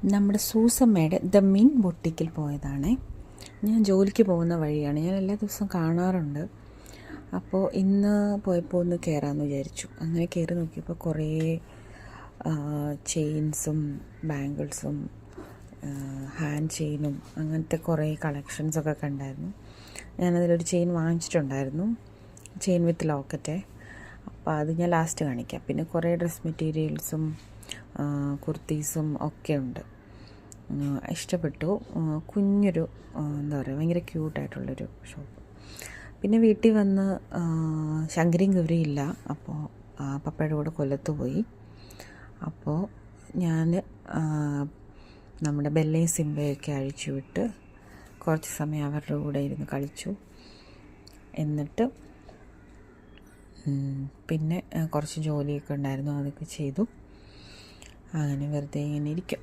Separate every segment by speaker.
Speaker 1: നമ്മുടെ സൂസമ്മയുടെ ദ മിൻ ബൊട്ടിക്കിൽ പോയതാണ്. ഞാൻ ജോലിക്ക് പോകുന്ന വഴിയാണ്, ഞാൻ എല്ലാ ദിവസവും കാണാറുണ്ട്. അപ്പോൾ ഇന്ന് പോയപ്പോൾ ഒന്ന് കയറാമെന്ന് വിചാരിച്ചു. അങ്ങനെ കയറി നോക്കിയപ്പോൾ കുറേ ചെയിൻസും ബാംഗിൾസും ഹാൻഡ് ചെയിനും അങ്ങനത്തെ കുറേ കളക്ഷൻസൊക്കെ കണ്ടായിരുന്നു. ഞാനതിലൊരു ചെയിൻ വാങ്ങിച്ചിട്ടുണ്ടായിരുന്നു, ചെയിൻ വിത്ത് ലോക്കറ്റ്. അപ്പോൾ അത് ഞാൻ ലാസ്റ്റ് കാണിക്കാം. പിന്നെ കുറേ ഡ്രസ് മെറ്റീരിയൽസും കുർത്തീസും ഒക്കെ ഉണ്ട്. ഇഷ്ടപ്പെട്ടു. കുഞ്ഞൊരു എന്താ പറയുക, ഭയങ്കര ക്യൂട്ടായിട്ടുള്ളൊരു ഷോപ്പ്. പിന്നെ വീട്ടിൽ വന്ന് ശങ്കരിയും ഗൗരിയും ഇല്ല. അപ്പോൾ പപ്പയുടെ കൂടെ കൊല്ലത്ത് പോയി. അപ്പോൾ ഞാൻ നമ്മുടെ ബെല്ലയും സിംബയൊക്കെ അഴിച്ചു വിട്ട് കുറച്ച് സമയം അവരുടെ കൂടെ ഇരുന്ന് കളിച്ചു. എന്നിട്ട് പിന്നെ കുറച്ച് ജോലിയൊക്കെ ഉണ്ടായിരുന്നു, അതൊക്കെ ചെയ്തു. അങ്ങനെ വെറുതെ ഇങ്ങനെ ഇരിക്കും.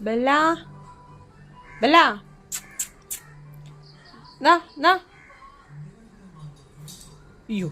Speaker 1: ബെല്ല ബെല്ല അയ്യോ,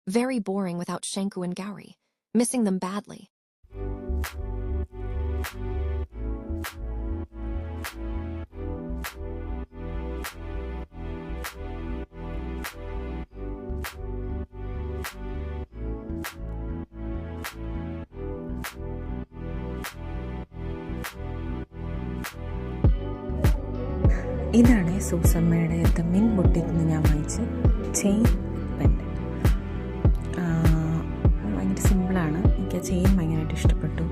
Speaker 2: Very boring without Shanku and Gauri. Missing them badly.
Speaker 1: ഇതാണ് സൂസമ്മയുടെ ദ മിൻ ബൊട്ടിക്കിൽ നിന്ന് ഞാൻ വാങ്ങിച്ച ചെയിൻ പെൻഡൻറ്റ്. ഭയങ്കര സിമ്പിളാണ്. എനിക്ക് ആ ചെയിൻ ഭയങ്കരമായിട്ട് ഇഷ്ടപ്പെട്ടു.